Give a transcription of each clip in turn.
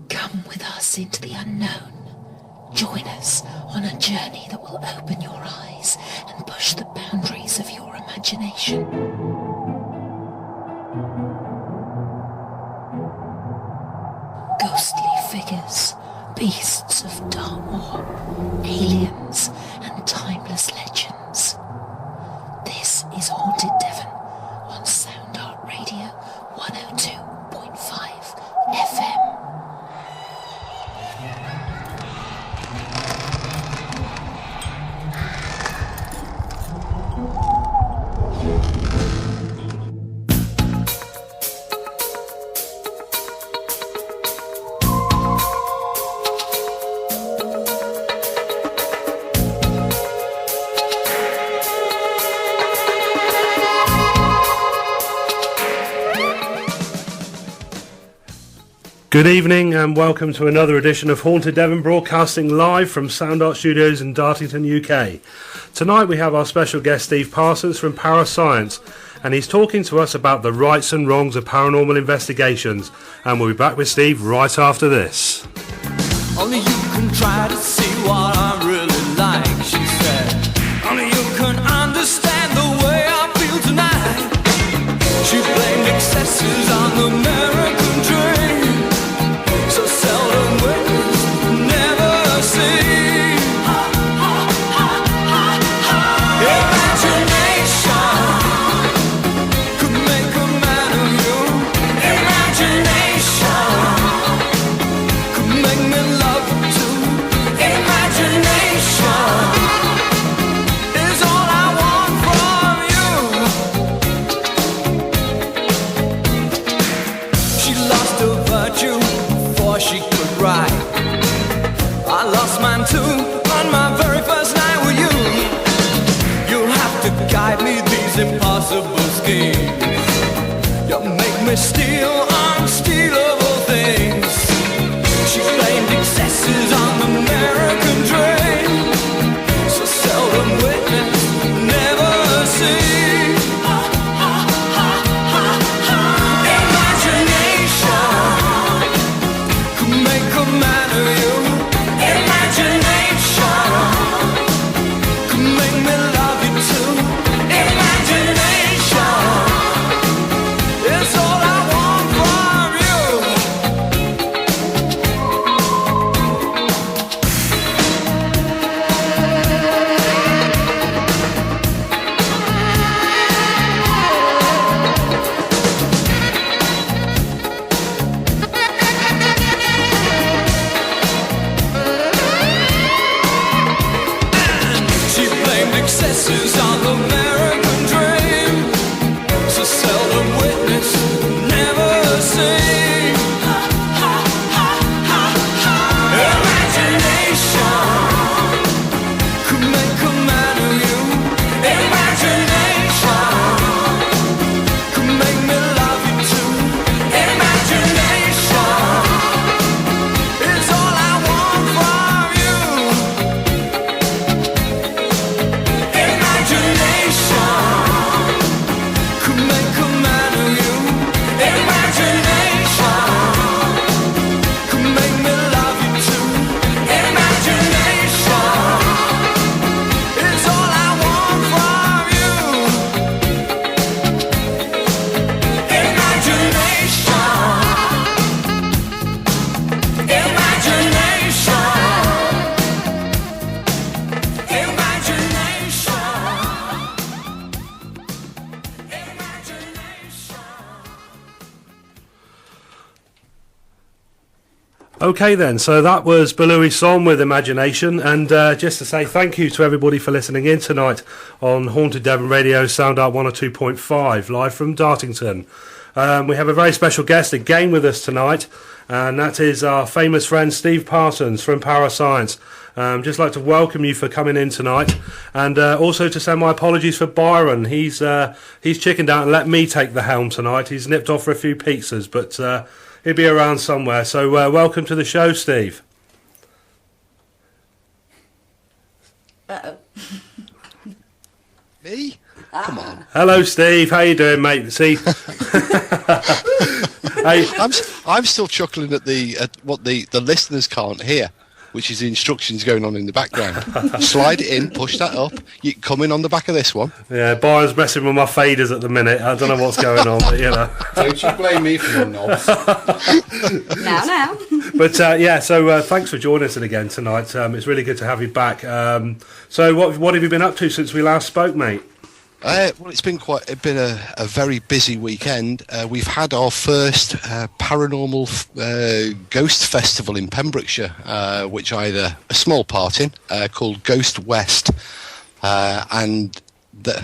Come with us into the unknown. Join us on a journey that will open your eyes and push the boundaries of your imagination. Ghostly figures, beasts of Dartmoor, aliens, and timeless legends. This is Haunted Devon on Soundart Radio 102.5 FM. Good evening and welcome to another edition of Haunted Devon, broadcasting live from Soundart Studios in Dartington, UK. Tonight we have our special guest Steve Parsons from Para.science, and he's talking to us about the rights and wrongs of paranormal investigations, and we'll be back with Steve right after this. Only you can try to see what I really like, she said. Only you can understand the way I feel tonight. She blamed excesses on the American dream. So seldom witnessed, never seen. Imagination could make a man of you. Imagination could make me love you too. Imagination is all I want from you. She lost her virtue before she could write. I lost mine too on my very first night with you. You'll have to guide me these impossible schemes. You'll make me steal unstealable things. She blamed excesses on the American dream. So seldom witnessed, never seen. Make a man of you. Imagination could make me love you too. Imagination is all I want from excesses on the American dream. So seldom witnessed, never seen. Imagination could make a man of you. Imagination could make me love you too. Imagination is all I want from you. Imagination could make a man of you. Imagination could make me love you too. Imagination is all I want from you. Imagination. Okay then, so that was Belouis Son with Imagination, and just to say thank you to everybody for listening in tonight on Haunted Devon Radio, Soundart 102.5, live from Dartington. We have a very special guest again with us tonight, and that is our famous friend Steve Parsons from Para.science. Just like to welcome you for coming in tonight, and also to send my apologies for Byron. He's chickened out and let me take the helm tonight. He's nipped off for a few pizzas, but he'll be around somewhere. So welcome to the show, Steve. Uh-oh. Me? Come on. Hello, Steve. How you doing, mate? See, Hey, I'm still chuckling at what the listeners can't hear, which is the instructions going on in the background. Slide it in, push that up. You can come in on the back of this one. yeah, Byron's messing with my faders at the minute. I don't know what's going on, but you know. Don't you blame me for your knobs. Now. But so thanks for joining us again tonight. It's really good to have you back. So what have you been up to since we last spoke, mate? Well, it's been a very busy weekend. We've had our first paranormal ghost festival in Pembrokeshire, which I had a small part in, called Ghost West, and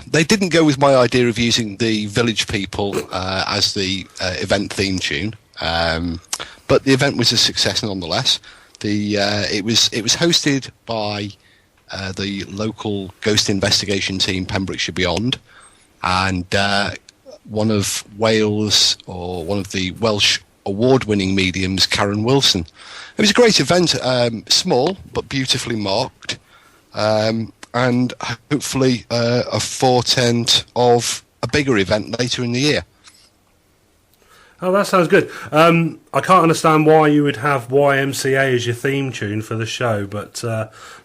they didn't go with my idea of using the Village People as the event theme tune, but the event was a success nonetheless. It was hosted by the local ghost investigation team, Pembrokeshire Beyond, and one of the Welsh award-winning mediums, Ciarán Wilson. It was a great event, small but beautifully marked, and hopefully a foretent of a bigger event later in the year. Oh, that sounds good. I can't understand why you would have YMCA as your theme tune for the show, but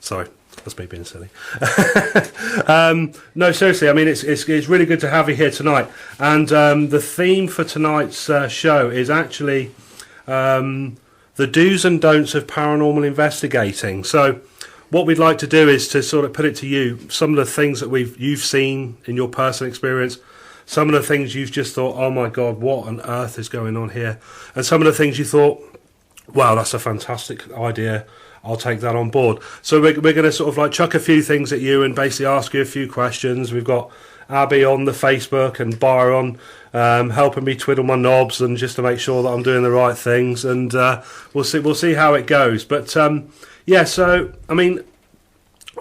sorry. That's me being silly. No, seriously, I mean, it's really good to have you here tonight. And the theme for tonight's show is actually the do's and don'ts of paranormal investigating. So what we'd like to do is to sort of put it to you, some of the things that you've seen in your personal experience, some of the things you've just thought, oh my God, what on earth is going on here? And some of the things you thought, wow, that's a fantastic idea. I'll take that on board. So we're going to sort of like chuck a few things at you and basically ask you a few questions. We've got Abbie on the Facebook and Byron helping me twiddle my knobs and just to make sure that I'm doing the right things. And we'll see how it goes. But so I mean,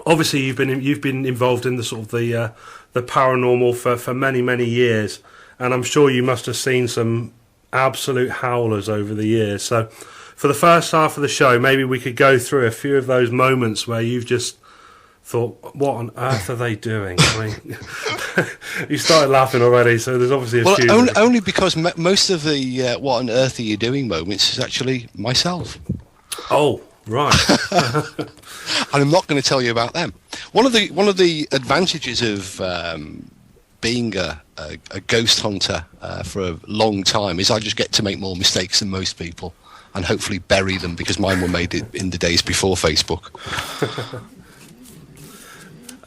obviously you've been involved in the sort of the paranormal for many years, and I'm sure you must have seen some absolute howlers over the years. So for the first half of the show, maybe we could go through a few of those moments where you've just thought, what on earth are they doing? I mean, you started laughing already, so there's obviously a few. Only because most of the what on earth are you doing moments is actually myself. Oh, right. And I'm not going to tell you about them. One of the advantages of being a ghost hunter for a long time is I just get to make more mistakes than most people, and hopefully bury them, because mine were made in the days before Facebook.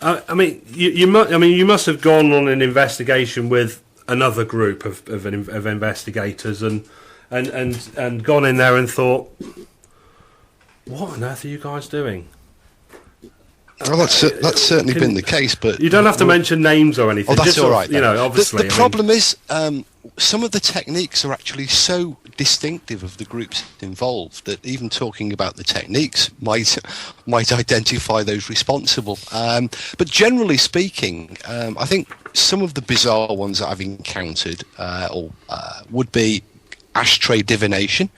I mean, you must have gone on an investigation with another group of investigators and gone in there and thought, what on earth are you guys doing? Well, that's certainly been the case, but you don't have to mention names or anything. Oh, that's all right. You know, obviously. The problem is, some of the techniques are actually so distinctive of the groups involved that even talking about the techniques might identify those responsible. But generally speaking, I think some of the bizarre ones that I've encountered would be ashtray divination.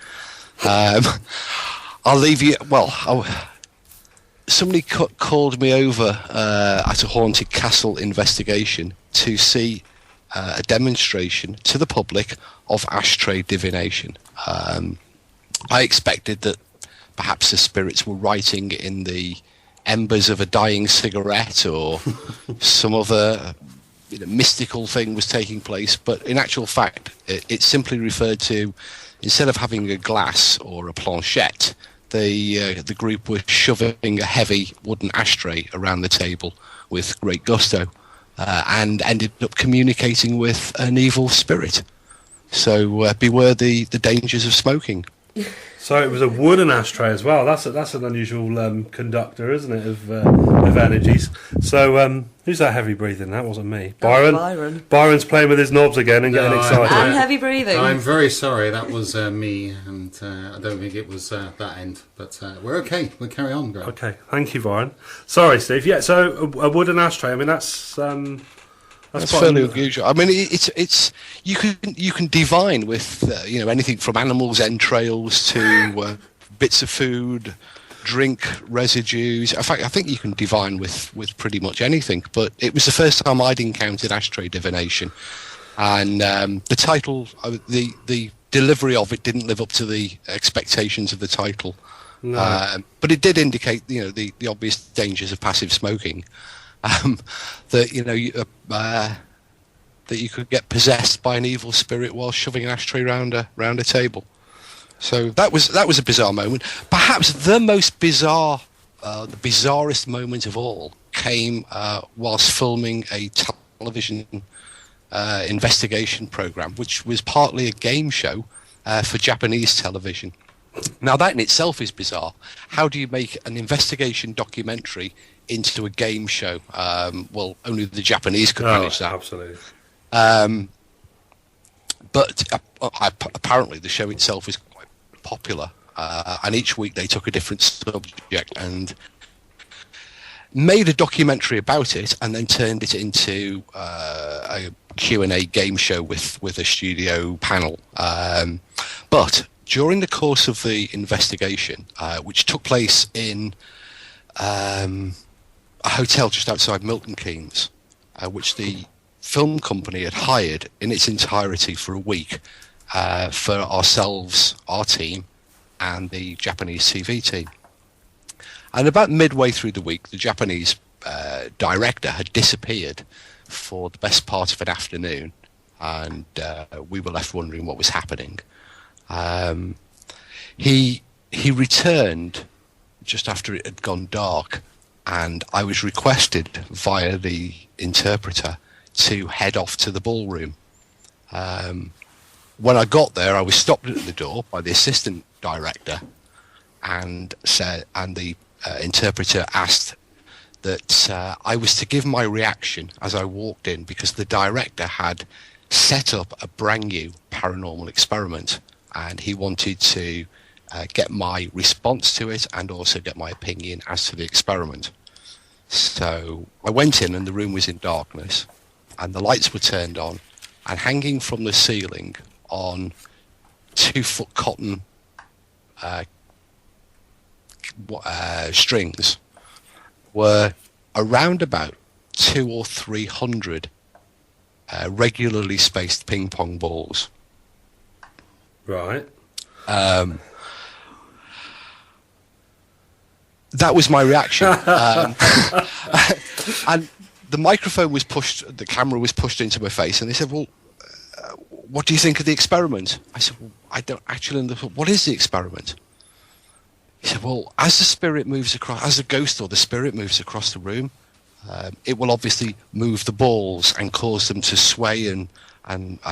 I'll leave you. Well, somebody called me over at a haunted castle investigation to see a demonstration to the public of ashtray divination. I expected that perhaps the spirits were writing in the embers of a dying cigarette, or some other mystical thing was taking place, but in actual fact it simply referred to, instead of having a glass or a planchette, the group were shoving a heavy wooden ashtray around the table with great gusto, and ended up communicating with an evil spirit. So beware the dangers of smoking. So it was a wooden ashtray as well. That's an unusual conductor, isn't it, of energies. So who's that heavy breathing? That wasn't me. Byron. Byron's playing with his knobs again and getting excited. And heavy breathing. I'm very sorry. That was me, and I don't think it was that end. But we're okay. We'll carry on, Greg. Okay, thank you, Byron. Sorry, Steve. Yeah, so a wooden ashtray. I mean, that's fairly unusual. I mean, it's you can divine with anything from animals' entrails to bits of food, drink residues. In fact, I think you can divine with pretty much anything. But it was the first time I'd encountered ashtray divination, and the title, the delivery of it didn't live up to the expectations of the title. No. But it did indicate, the obvious dangers of passive smoking. That that you could get possessed by an evil spirit while shoving an ashtray round a table. So that was a bizarre moment. Perhaps the most bizarre, the bizarrest moment of all came whilst filming a television investigation program, which was partly a game show for Japanese television. Now that in itself is bizarre. How do you make an investigation documentary into a game show? Well, only the Japanese could manage that. Absolutely. But apparently the show itself is quite popular, and each week they took a different subject and made a documentary about it, and then turned it into a Q&A game show with a studio panel. But during the course of the investigation, which took place in a hotel just outside Milton Keynes, which the film company had hired in its entirety for a week for ourselves, our team, and the Japanese TV team. And about midway through the week, the Japanese director had disappeared for the best part of an afternoon, and we were left wondering what was happening. He returned just after it had gone dark, and I was requested via the interpreter to head off to the ballroom. When I got there, I was stopped at the door by the assistant director, and the interpreter asked that I was to give my reaction as I walked in, because the director had set up a brand new paranormal experiment, and he wanted to get my response to it and also get my opinion as to the experiment. So I went in, and the room was in darkness, and the lights were turned on, and hanging from the ceiling on 2-foot cotton strings were around about 200 or 300 regularly spaced ping pong balls. Right. That was my reaction. And the microphone was pushed, the camera was pushed into my face, and they said, well, what do you think of the experiment? I said, well, I don't actually understand. What is the experiment? He said, well, as the spirit moves across, as the ghost or the spirit moves across the room, it will obviously move the balls and cause them to sway and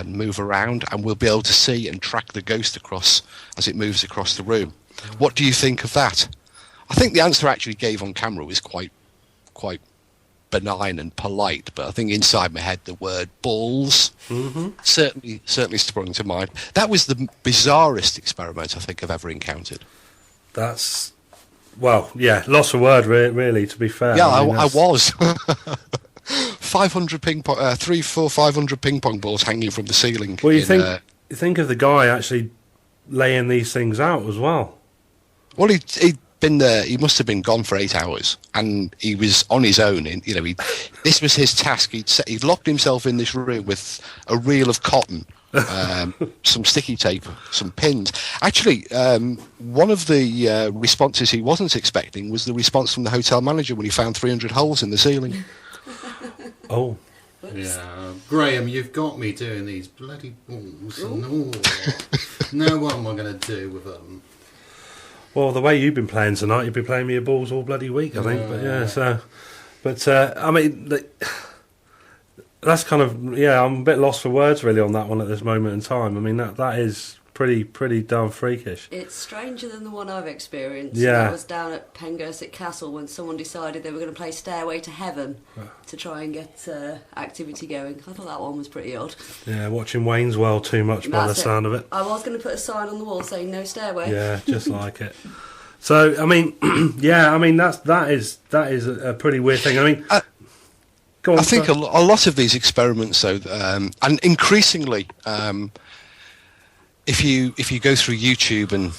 move around, and we'll be able to see and track the ghost across as it moves across the room. What do you think of that? I think the answer I actually gave on camera was quite benign and polite, but I think inside my head the word balls certainly sprung to mind. That was the bizarrest experiment I think I've ever encountered. That's, well, yeah, lost for word, really, to be fair. Yeah, I was. 500 ping pong, 500 ping pong balls hanging from the ceiling. Well, you think of the guy actually laying these things out as well. Well, he'd been there. He must have been gone for 8 hours, and he was on his own. This was his task. He'd locked himself in this room with a reel of cotton, some sticky tape, some pins. Actually, one of the responses he wasn't expecting was the response from the hotel manager when he found 300 holes in the ceiling. Oh. Yeah, Graham, you've got me doing these bloody balls. Now what am I going to do with them? Well, the way you've been playing tonight, you've been playing me your balls all bloody week, I think. But yeah, so, I mean, that's kind of, yeah, I'm a bit lost for words really on that one at this moment in time. I mean, that is pretty darn freakish. It's stranger than the one I've experienced. Yeah. That was down at Pengerset Castle when someone decided they were going to play Stairway to Heaven to try and get activity going. I thought that one was pretty odd. Yeah, watching Wayne's World too much by the sound of it. I was going to put a sign on the wall saying no stairway. Yeah, just like it. So, I mean, yeah, I mean, that is a pretty weird thing. I mean, go on. I think a lot of these experiments, though, and increasingly, if you go through YouTube and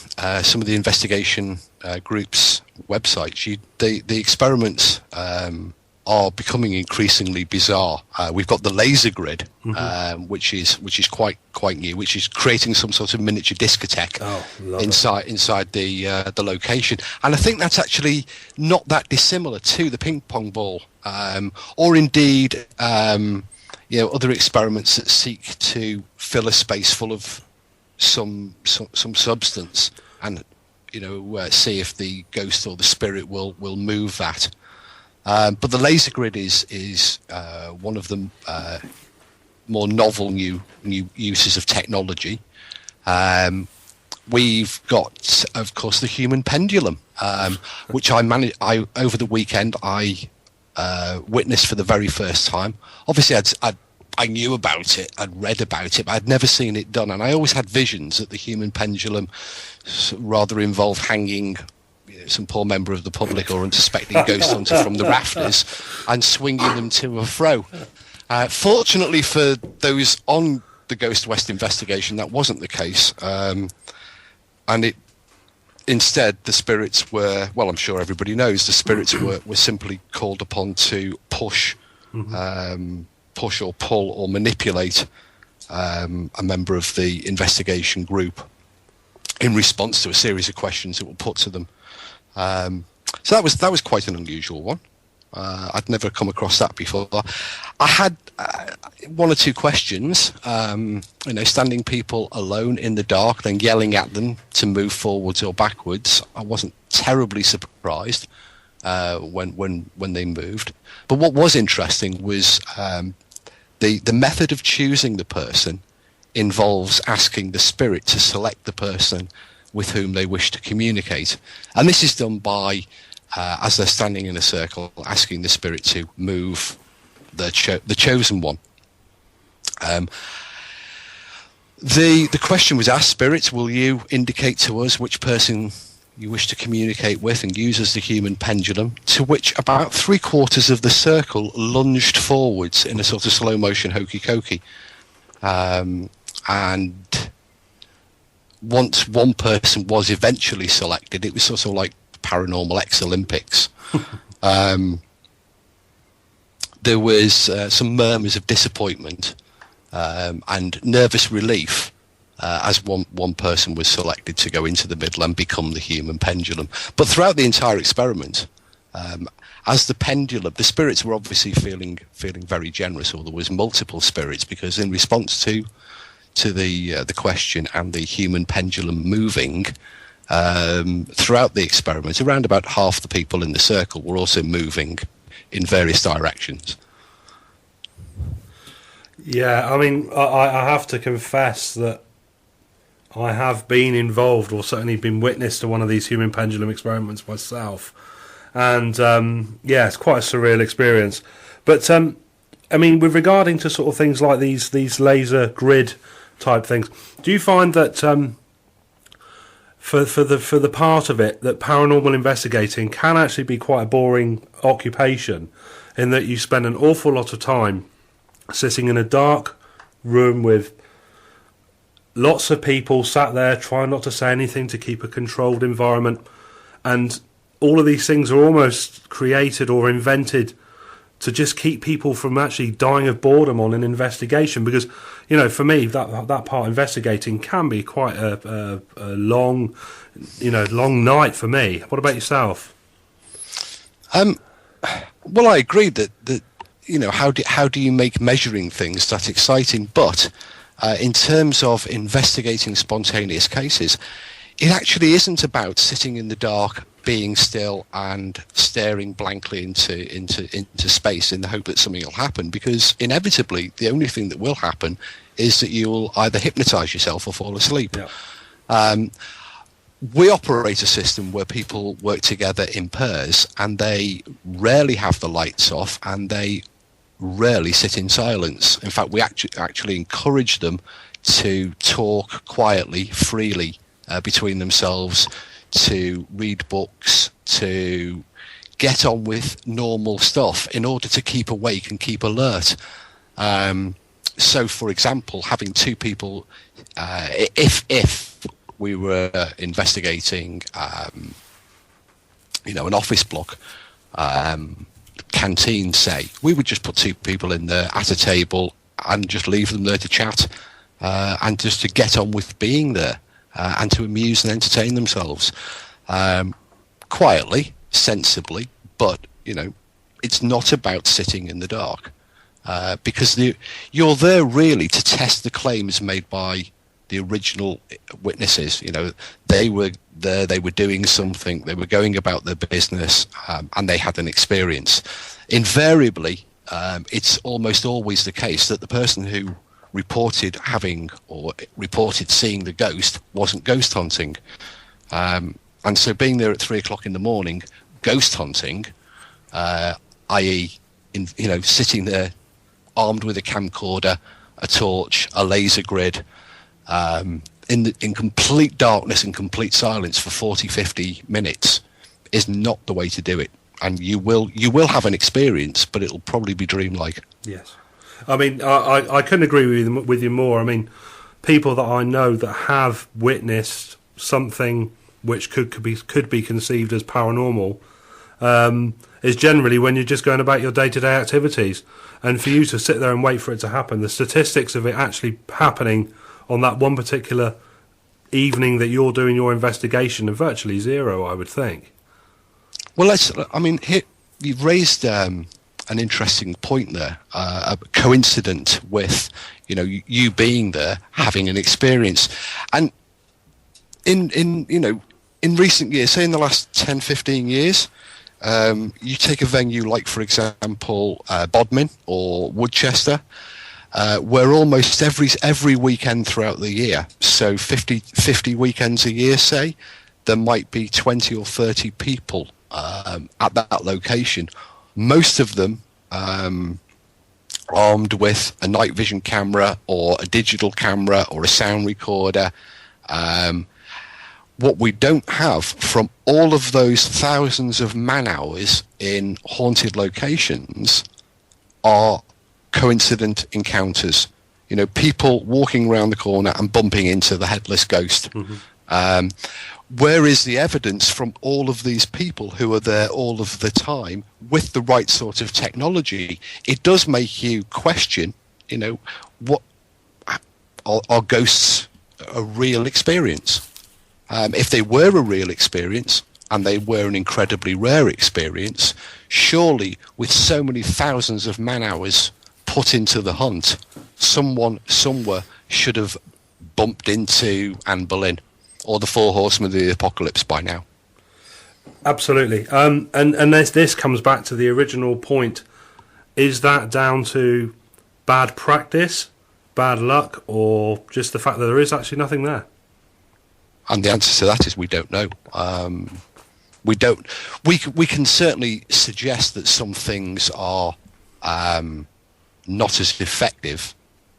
some of the investigation groups' websites, the experiments are becoming increasingly bizarre. We've got the laser grid, which is quite new, which is creating some sort of miniature discotheque inside the location. And I think that's actually not that dissimilar to the ping pong ball, or indeed other experiments that seek to fill a space full of some substance and see if the ghost or the spirit will move that. But the laser grid is one of the more novel new uses of technology. We've got, of course, the human pendulum, which I over the weekend I witnessed for the very first time. Obviously, I knew about it, I'd read about it, but I'd never seen it done, and I always had visions that the human pendulum rather involved hanging some poor member of the public or unsuspecting ghost hunter from the rafters and swinging them to and fro. Fortunately for those on the Ghost West investigation, that wasn't the case, and instead the spirits were, well, I'm sure everybody knows, the spirits were simply called upon to push or pull or manipulate a member of the investigation group in response to a series of questions that were put to them. So that was quite an unusual one. I'd never come across that before. I had one or two questions, standing people alone in the dark, then yelling at them to move forwards or backwards. I wasn't terribly surprised when they moved. But what was interesting was the method of choosing the person involves asking the spirit to select the person with whom they wish to communicate. And this is done by, as they're standing in a circle, asking the spirit to move the chosen one. The question was asked, spirits, will you indicate to us which person you wish to communicate with and use as the human pendulum? To which about 3/4 of the circle lunged forwards in a sort of slow motion hokey cokey. And once one person was eventually selected, it was sort of like Paranormal X-Olympics. There was some murmurs of disappointment and nervous relief as one person was selected to go into the middle and become the human pendulum. But throughout the entire experiment, as the pendulum, the spirits were obviously feeling very generous, or there was multiple spirits, because in response to the question and the human pendulum moving, throughout the experiment, around about half the people in the circle were also moving in various directions. Yeah, I mean, I have to confess that I have been involved, or certainly been witness to one of these human pendulum experiments myself. And, it's quite a surreal experience. But, I mean, with regarding to sort of things like these laser grid type things, do you find that for the part of it, that paranormal investigating can actually be quite a boring occupation, in that you spend an awful lot of time sitting in a dark room with lots of people sat there trying not to say anything to keep a controlled environment, and all of these things are almost created or invented to just keep people from actually dying of boredom on an investigation? Because, for me, that part investigating can be quite a long, long night for me. What about yourself? Well, I agree that how do you make measuring things that exciting? But in terms of investigating spontaneous cases, it actually isn't about sitting in the dark, being still and staring blankly into space in the hope that something will happen, because inevitably the only thing that will happen is that you will either hypnotize yourself or fall asleep. Yeah. We operate a system where people work together in pairs, and they rarely have the lights off, and they rarely sit in silence. In fact, we actually encourage them to talk quietly, freely between themselves, to read books, to get on with normal stuff in order to keep awake and keep alert. So, for example, having two people, if we were investigating, an office block, canteen, say, we would just put 2 people in there at a table and just leave them there to chat and just to get on with being there and to amuse and entertain themselves quietly, sensibly, but, you know, it's not about sitting in the dark because you're there really to test the claims made by the original witnesses. You know, they were there, they were doing something, they were going about their business, and they had an experience. Invariably, it's almost always the case that the person who reported having or reported seeing the ghost wasn't ghost hunting. And so being there at 3 o'clock in the morning, ghost hunting, i.e., sitting there armed with a camcorder, a torch, a laser grid, in complete darkness and complete silence for 40, 50 minutes is not the way to do it. And you will have an experience, but it'll probably be dreamlike. Yes. I mean, I couldn't agree with you more. I mean, people that I know that have witnessed something which could be conceived as paranormal is generally when you're just going about your day-to-day activities. And for you to sit there and wait for it to happen, the statistics of it actually happening on that one particular evening that you're doing your investigation are virtually zero, I would think. Well, here, you've raised an interesting point there, coincident with, you being there, having an experience. And in recent years, say in the last 10, 15 years, you take a venue like, for example, Bodmin or Woodchester, where almost every weekend throughout the year, so 50 weekends a year, say, there might be 20 or 30 people at that location, most of them armed with a night vision camera or a digital camera or a sound recorder. What we don't have from all of those thousands of man-hours in haunted locations are coincident encounters. People walking around the corner and bumping into the headless ghost. Mm-hmm. Where is the evidence from all of these people who are there all of the time with the right sort of technology? It does make you question, what are ghosts a real experience? If they were a real experience, and they were an incredibly rare experience, surely with so many thousands of man-hours put into the hunt, someone somewhere should have bumped into Anne Boleyn or the Four Horsemen of the Apocalypse by now. Absolutely. And this comes back to the original point. Is that down to bad practice, bad luck, or just the fact that there is actually nothing there? And the answer to that is we don't know. We don't. We can certainly suggest that some things are not as effective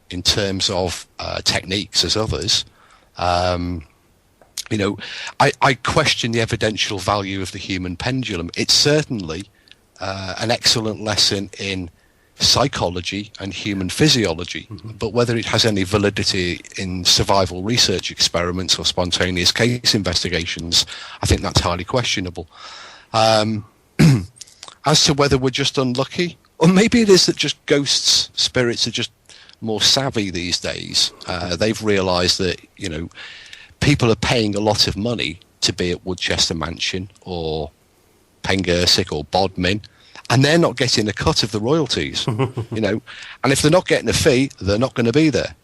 in terms of techniques as others. I question the evidential value of the human pendulum. It's certainly an excellent lesson in psychology and human physiology, mm-hmm. but whether it has any validity in survival research experiments or spontaneous case investigations, I think that's highly questionable. As to whether we're just unlucky, or maybe it is that just ghosts, spirits are just more savvy these days. They've realised that, people are paying a lot of money to be at Woodchester Mansion or Pengersic or Bodmin, and they're not getting a cut of the royalties, and if they're not getting a fee, they're not going to be there.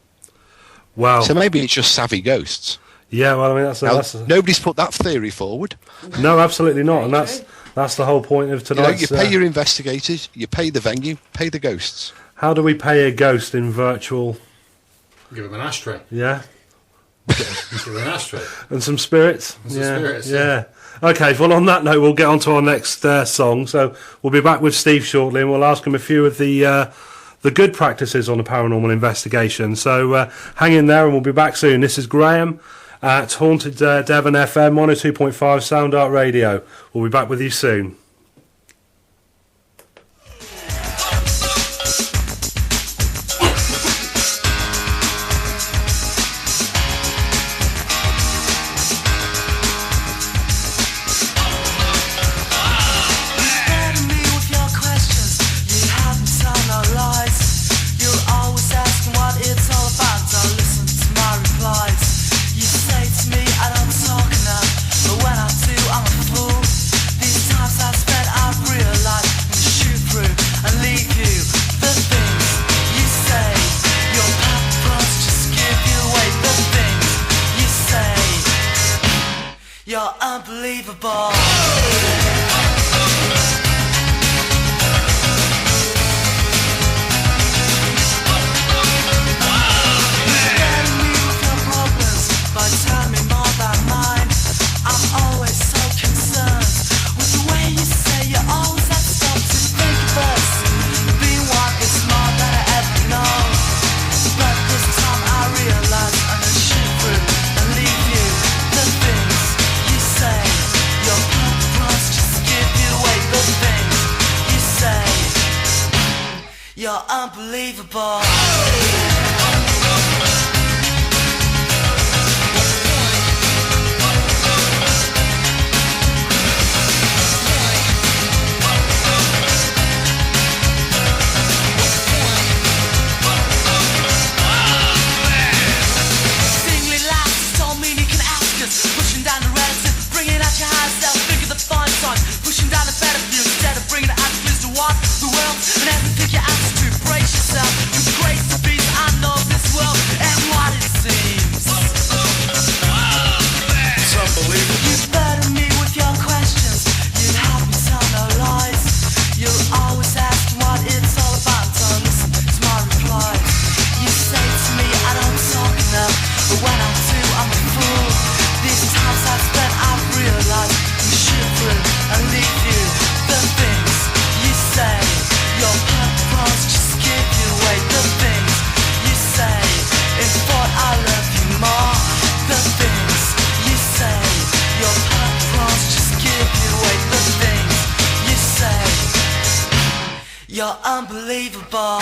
Wow. So maybe it's just savvy ghosts. Yeah, well, I mean, that's nobody's put that theory forward. No, absolutely not, and that's the whole point of tonight. You pay your investigators, you pay the venue, pay the ghosts. How do we pay a ghost in virtual? Give him an ashtray. Yeah. Give him an ashtray. And some spirits. And some spirits. Yeah. Okay, well, on that note, we'll get on to our next song. So we'll be back with Steve shortly, and we'll ask him a few of the good practices on a paranormal investigation. So hang in there, and we'll be back soon. This is Graham at Haunted Devon FM 102.5 Soundart Radio. We'll be back with you soon. Burden me with your questions. You're unbelievable. But tell me more than mine. I'm always so concerned with the way you say you always have stuff to think of us. Being one is more than I ever know. But this time I realize I'm gonna shoot through and leave you. The things you say, your purpose just give you away. The things you say, you're unbelievable. Pushing down the relative, bringing out your higher self, think of the fine side, pushing down the better view instead of bringing it out to what the world and everything you have to brace yourself. With grace to be, I know this world and what it seems. It's unbelievable. You burden me with your questions, you help me tell no lies. You always ask what it's all about, so listen to my replies. You say to me I don't talk enough, but when I do I'm a fool. These times I've spent, I've realized you shoot through and leave you. The things you say, your purpose just give you away. The things you say, in thought I love you more. The things you say, your purpose just give you away. The things you say, you're unbelievable.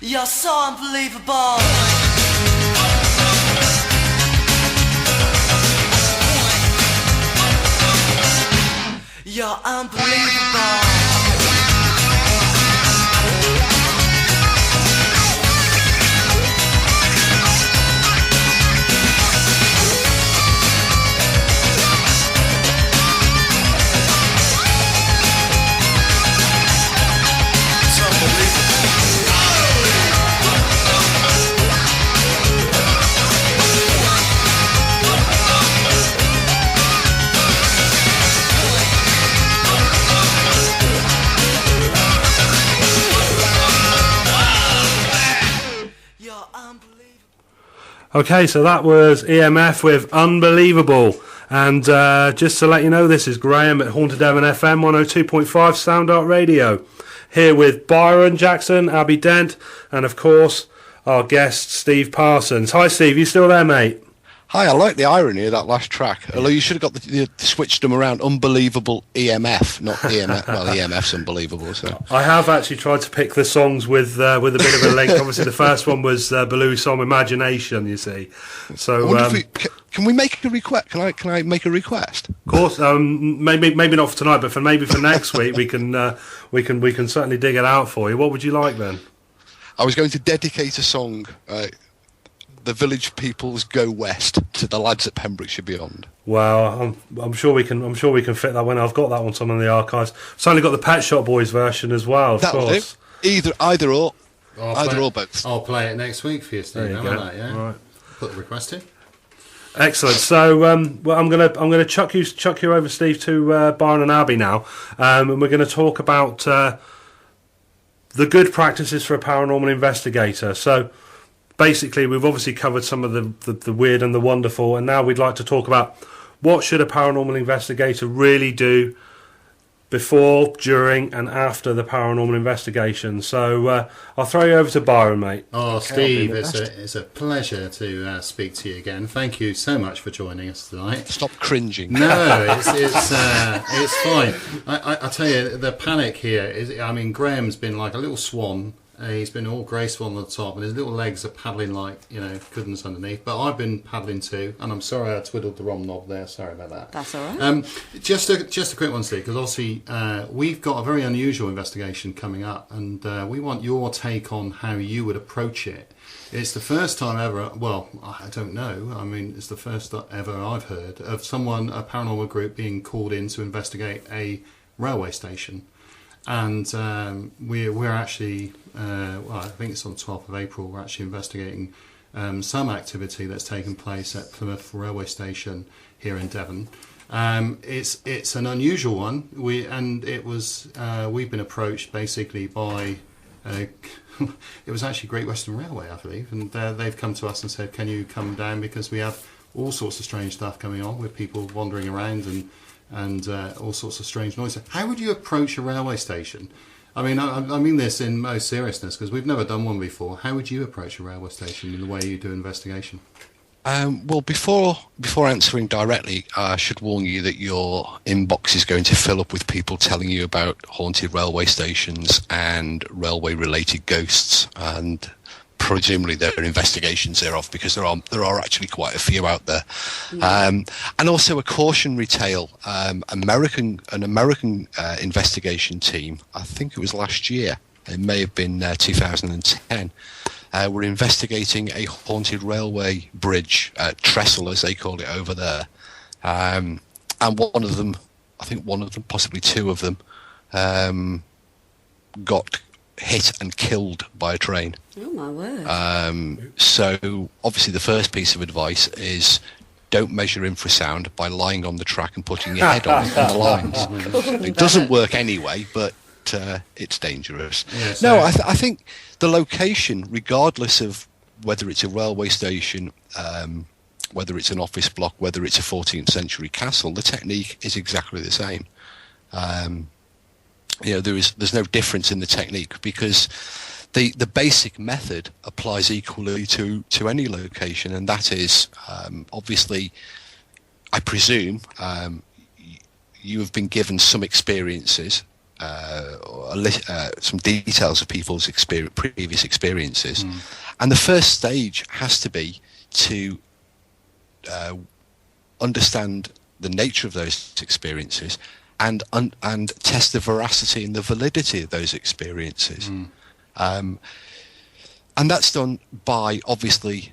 You're so unbelievable. You're unbelievable. Okay, so that was EMF with Unbelievable. And just to let you know, this is Graham at Haunted Devon FM 102.5 Soundart Radio. Here with Byron Jackson, Abbie Dent, and of course, our guest, Steve Parsons. Hi, Steve, you still there, mate? Hi, I like the irony of that last track. Although you should have got the switched them around. Unbelievable EMF, not EMF. Well, EMF's unbelievable. So I have actually tried to pick the songs with a bit of a link. Obviously, the first one was Beloui's song "Imagination." You see, so can we make a request? Can I make a request? Of course, maybe not for tonight, but for next week we can certainly dig it out for you. What would you like then? I was going to dedicate a song. The Village People's Go West to the lads at Pembrokeshire Beyond. Well, I'm sure we can fit that one. I've got that one somewhere in the archives. I've certainly got the Pet Shop Boys version as well. Of course. Either or both. I'll play it next week for you, Steve. How about that? Yeah. All right. Put the request in. Excellent. So, well, I'm gonna chuck you over, Steve, to Byron and Abbie now, and we're going to talk about the good practices for a paranormal investigator. So, basically, we've obviously covered some of the weird and the wonderful, and now we'd like to talk about what should a paranormal investigator really do before, during, and after the paranormal investigation. So I'll throw you over to Byron, mate. Oh, okay, Steve, it's a pleasure to speak to you again. Thank you so much for joining us tonight. Stop cringing. No, it's fine. I tell you, the panic here is, I mean, Graham's been like a little swan. He's been all graceful on the top, and his little legs are paddling like, goodness underneath. But I've been paddling too, and I'm sorry I twiddled the wrong knob there. Sorry about that. That's all right. Just a quick one, Steve, because obviously we've got a very unusual investigation coming up, and we want your take on how you would approach it. It's the first time ever, well, I don't know, I mean, it's the first ever I've heard of a paranormal group being called in to investigate a railway station. And we're actually, well, I think it's on the 12th of April, we're actually investigating some activity that's taken place at Plymouth Railway Station here in Devon. It's an unusual one. We've been approached basically by it was actually Great Western Railway, I believe, and they've come to us and said, can you come down, because we have all sorts of strange stuff going on with people wandering around and all sorts of strange noises. How would you approach a railway station? I mean, I mean this in most seriousness, because we've never done one before. How would you approach a railway station in the way you do investigation? Well, before answering directly, I should warn you that your inbox is going to fill up with people telling you about haunted railway stations and railway-related ghosts, and presumably there are investigations thereof, because there are actually quite a few out there. And also a cautionary tale. An American investigation team, I think it was last year, it may have been 2010. We're investigating a haunted railway bridge, trestle as they call it over there, and one of them, possibly two of them, got hit and killed by a train. Oh my word! So obviously the first piece of advice is don't measure infrasound by lying on the track and putting your head on the lines. It doesn't work anyway, but it's dangerous. Yeah, so no, I think the location, regardless of whether it's a railway station, whether it's an office block, whether it's a 14th century castle, the technique is exactly the same. There's no difference in the technique, because the basic method applies equally to any location, and that is obviously, I presume, you have been given some experiences, some details of people's previous experiences, and the first stage has to be to understand the nature of those experiences and test the veracity and the validity of those experiences. And that's done by obviously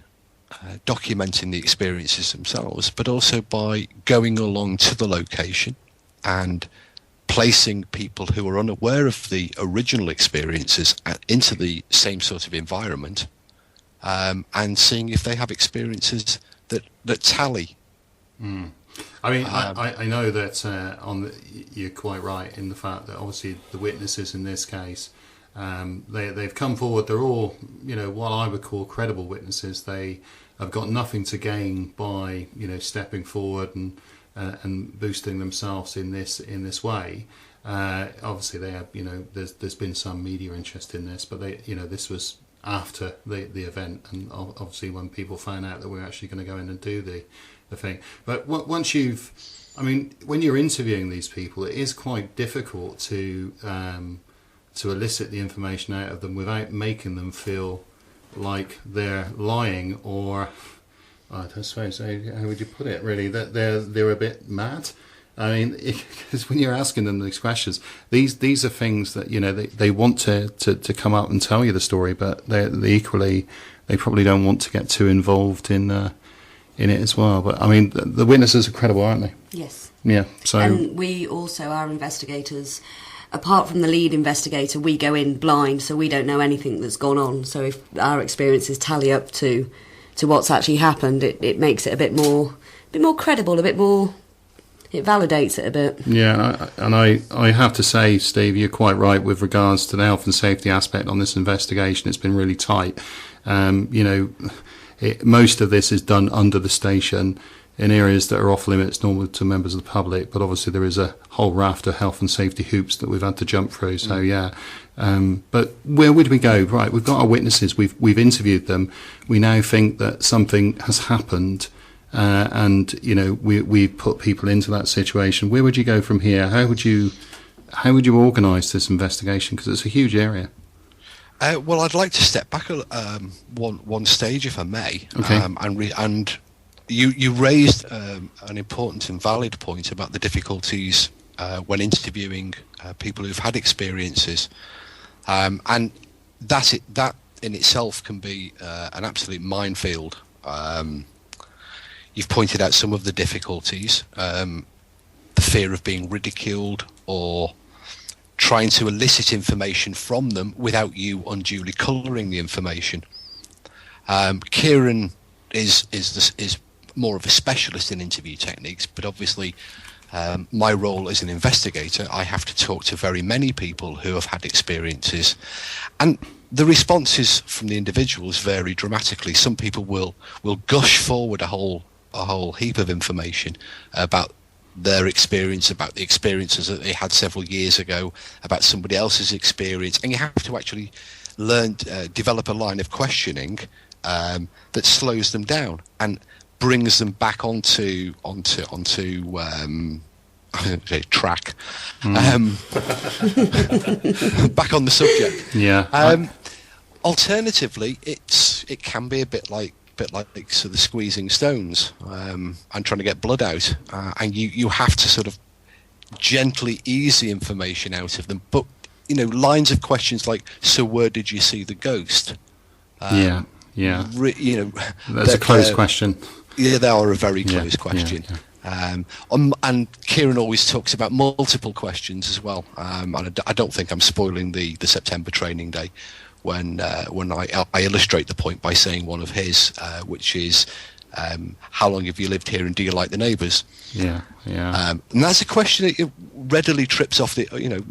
documenting the experiences themselves, but also by going along to the location and placing people who are unaware of the original experiences into the same sort of environment, and seeing if they have experiences that tally. I mean, I know that you're quite right in the fact that obviously the witnesses in this case, they've come forward. They're all, what I would call credible witnesses. They have got nothing to gain by stepping forward and boosting themselves in this way. Obviously, they have there's been some media interest in this, but this was after the event, and obviously when people found out that we're actually going to go in and do the thing. But once when you're interviewing these people, it is quite difficult to elicit the information out of them without making them feel like they're lying, or I suppose, how would you put it, really, that they're a bit mad. I mean, because when you're asking them these questions, these are things that they want to come out and tell you the story, but they equally, they probably don't want to get too involved in it as well. But I mean, the witnesses are credible, aren't they? Yes. Yeah. So, and we also, our investigators, apart from the lead investigator, we go in blind, so we don't know anything that's gone on. So if our experiences tally up to what's actually happened, it makes it a bit more credible, a bit more. It validates it a bit. Yeah, and I have to say, Steve, you're quite right with regards to the health and safety aspect on this investigation. It's been really tight. Most of this is done under the station in areas that are off limits normally to members of the public, but obviously there is a whole raft of health and safety hoops that we've had to jump through. So yeah, but where would we go? Right, we've got our witnesses. We've interviewed them. We now think that something has happened. And we put people into that situation. Where would you go from here? How would you organise this investigation? Because it's a huge area. Well, I'd like to step back one stage, if I may. Okay. And you raised an important and valid point about the difficulties when interviewing people who've had experiences, and that in itself can be an absolute minefield. You've pointed out some of the difficulties, the fear of being ridiculed or trying to elicit information from them without you unduly colouring the information. Ciarán is more of a specialist in interview techniques, but obviously my role as an investigator, I have to talk to very many people who have had experiences, and the responses from the individuals vary dramatically. Some people will gush forward a whole heap of information about their experience, about the experiences that they had several years ago, about somebody else's experience, and you have to actually develop a line of questioning that slows them down and brings them back onto track, back on the subject. Yeah. Alternatively, it can be a bit like sort of squeezing stones and trying to get blood out, and you have to sort of gently ease the information out of them. But lines of questions like, so where did you see the ghost? Yeah. That's a closed question. Yeah, they are a very closed question. Yeah. And Ciarán always talks about multiple questions as well. And I don't think I'm spoiling the September training day when I illustrate the point by saying one of his, which is, how long have you lived here and do you like the neighbours? Yeah. And that's a question that readily trips off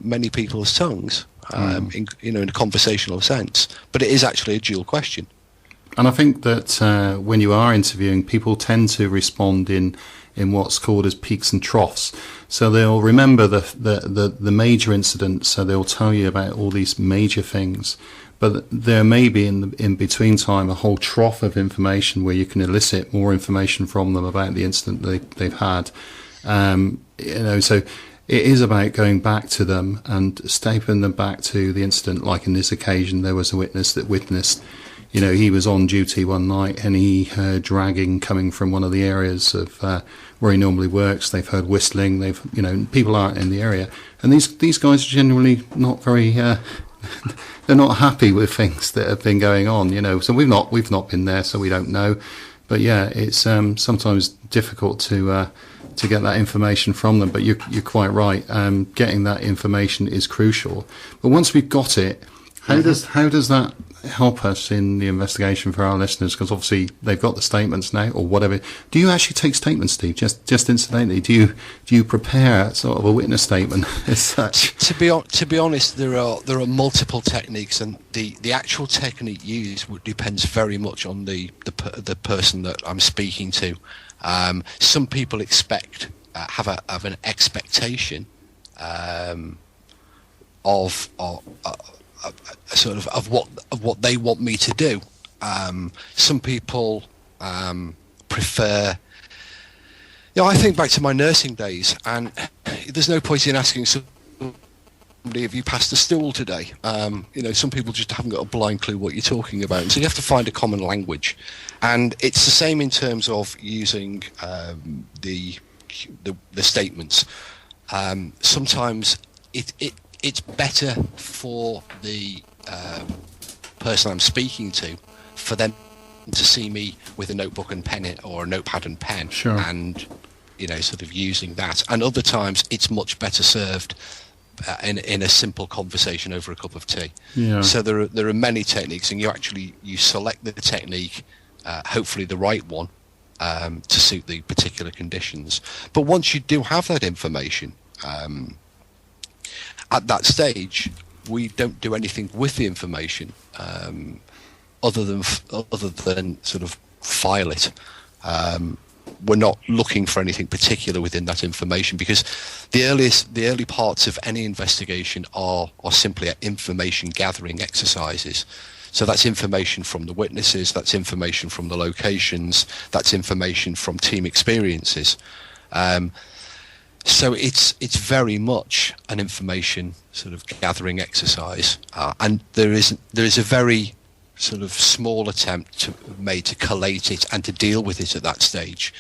many people's tongues in a conversational sense, but it is actually a dual question. And I think that when you are interviewing, people tend to respond in what's called as peaks and troughs. So they'll remember the major incidents, so they'll tell you about all these major things. But there may be in between time a whole trough of information where you can elicit more information from them about the incident they've had. So it is about going back to them and stapling them back to the incident. Like in this occasion, there was a witness that witnessed, he was on duty one night and he heard dragging coming from one of the areas of where he normally works. They've heard whistling. People aren't in the area, and these guys are generally not very. They're not happy with things that have been going on. So we've not been there, so we don't know. But yeah, it's sometimes difficult to get that information from them. But you're quite right. Getting that information is crucial. But once we've got it, how does that help us in the investigation for our listeners? Because obviously they've got the statements now, or whatever. Do you actually take statements, Steve? Just incidentally, do you prepare sort of a witness statement as such? To be honest, there are multiple techniques, and the actual technique used depends very much on the person that I'm speaking to. Some people have an expectation of what they want me to do. Some people prefer. I think back to my nursing days, and there's no point in asking somebody, have you passed the stool today? Some people just haven't got a blind clue what you're talking about, and so you have to find a common language. And it's the same in terms of using the statements. Sometimes it's better for the person I'm speaking to, for them to see me with a notebook and pen or a notepad and pen, sure. And sort of using that. And other times it's much better served in a simple conversation over a cup of tea. Yeah. So there are many techniques, and you select the technique, hopefully the right one, to suit the particular conditions. But once you do have that information, at that stage, we don't do anything with the information other than sort of file it. We're not looking for anything particular within that information, because the early parts of any investigation are simply information gathering exercises. So that's information from the witnesses, that's information from the locations, that's information from team experiences. So it's very much an information sort of gathering exercise, and there is a very sort of small attempt made to collate it and to deal with it at that stage.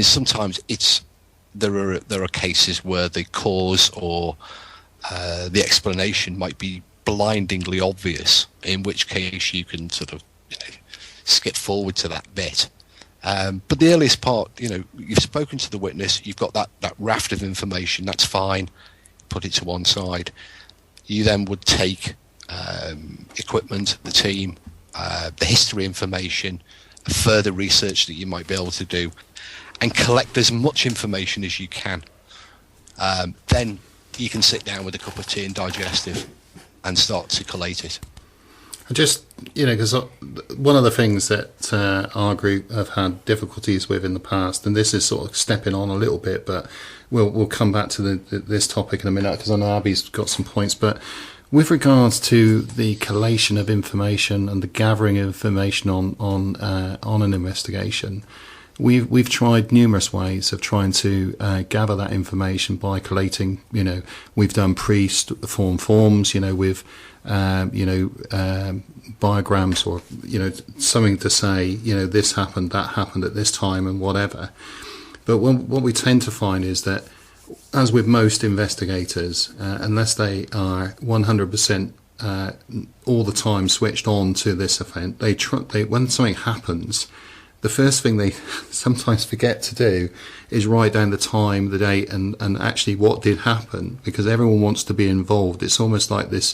Sometimes there are cases where the cause or the explanation might be blindingly obvious, in which case you can sort of skip forward to that bit. But the earliest part, you've spoken to the witness, you've got that raft of information, that's fine. put it to one side. You then would take equipment, the team, the history information, further research that you might be able to do, and collect as much information as you can. Then you can sit down with a cup of tea and digestive and start to collate it. Just, because one of the things that our group have had difficulties with in the past, and this is sort of stepping on a little bit, but we'll come back to this topic in a minute, because I know Abbie's got some points, but with regards to the collation of information and the gathering of information on an investigation, we've tried numerous ways of trying to gather that information by collating. We've done pre-form forms, with biograms, or something to say, this happened, that happened at this time, and whatever. But what we tend to find is that, as with most investigators, unless they are 100% all the time switched on to this event, they when something happens, the first thing they sometimes forget to do is write down the time, the date, and actually what did happen, because everyone wants to be involved. It's almost like this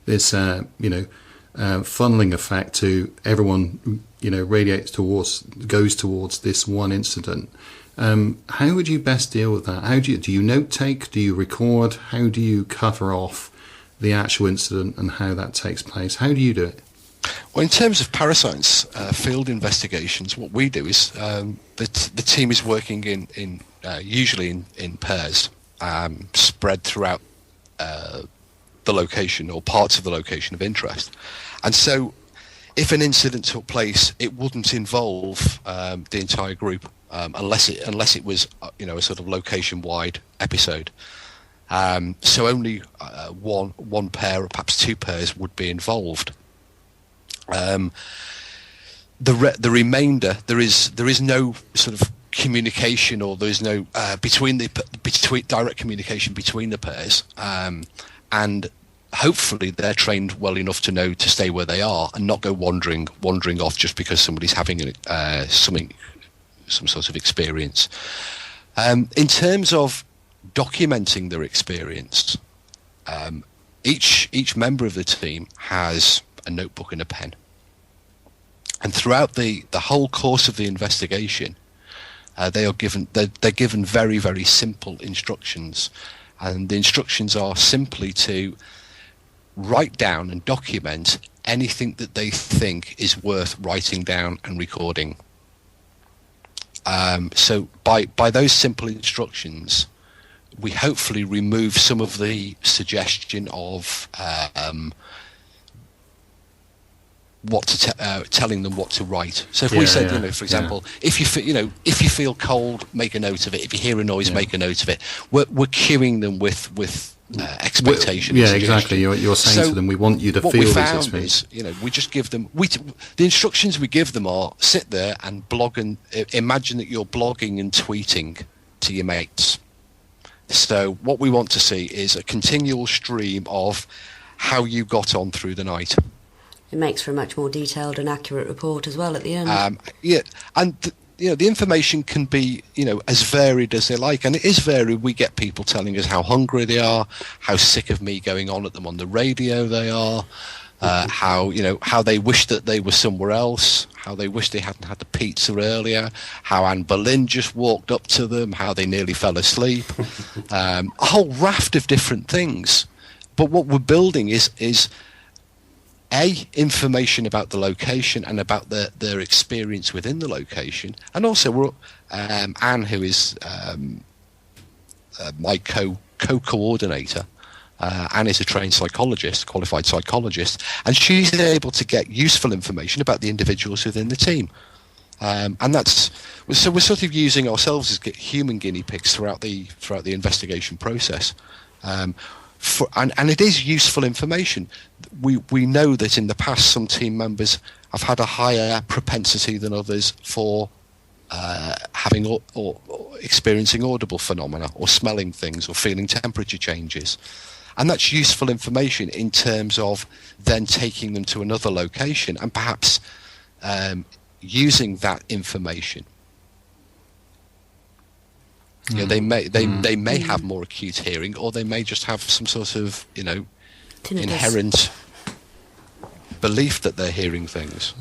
funneling effect to everyone, goes towards this one incident. How would you best deal with that? Do you note take? Do you record? How do you cover off the actual incident and how that takes place? How do you do it? Well, in terms of Para.science field investigations, what we do is the team is working in usually in pairs, spread throughout the location or parts of the location of interest. And so if an incident took place, it wouldn't involve the entire group unless it was a sort of location-wide episode. So only one pair or perhaps two pairs would be involved. The remainder, there is no sort of communication, or there is no between direct communication between the pairs, and hopefully they're trained well enough to know to stay where they are and not go wandering off just because somebody's having some sort of experience. In terms of documenting their experience, each member of the team has a notebook and a pen, and throughout the whole course of the investigation, they're given very, very simple instructions, and the instructions are simply to write down and document anything that they think is worth writing down and recording. So by those simple instructions, we hopefully remove some of the suggestion of telling them what to write. So if we said, for example, if you feel cold, make a note of it. If you hear a noise, make a note of it. We're cueing them with expectations. Yeah, exactly. You're saying to them, we want you to feel this experience. We just give them the instructions we give them are sit there and blog, and imagine that you're blogging and tweeting to your mates. So what we want to see is a continual stream of how you got on through the night. It makes for a much more detailed and accurate report as well at the end. The information can be, as varied as they like, and it is varied. We get people telling us how hungry they are, how sick of me going on at them on the radio they are, how they wish that they were somewhere else, how they wish they hadn't had the pizza earlier, how Anne Boleyn just walked up to them, how they nearly fell asleep, a whole raft of different things. But what we're building is information about the location and about their experience within the location, and also Anne, who is my co-coordinator. Anne is a trained psychologist, qualified psychologist, and she's able to get useful information about the individuals within the team. And so we're sort of using ourselves as human guinea pigs throughout the investigation process. And it is useful information. We know that in the past some team members have had a higher propensity than others for having or experiencing audible phenomena, or smelling things, or feeling temperature changes. And that's useful information in terms of then taking them to another location and perhaps using that information You know, they may have more acute hearing, or they may just have some sort of, you know, inherent belief that they're hearing things.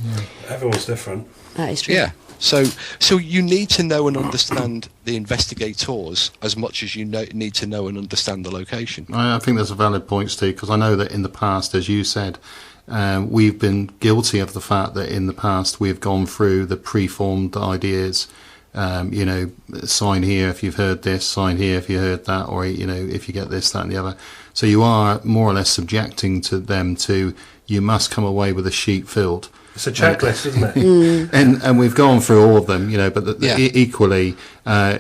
Everyone's different. That is true. Yeah. So you need to know and understand the investigators as much as you need to know and understand the location. I think that's a valid point, Steve, because I know that in the past, as you said, we've been guilty of the fact that in the past we've gone through the preformed ideas. You know, sign here if you've heard this, sign here if you heard that, or, you know, if you get this, that and the other. So you are more or less subjecting to them to, you must come away with a sheet filled. It's a checklist, isn't it? And we've gone through all of them, you know, but equally,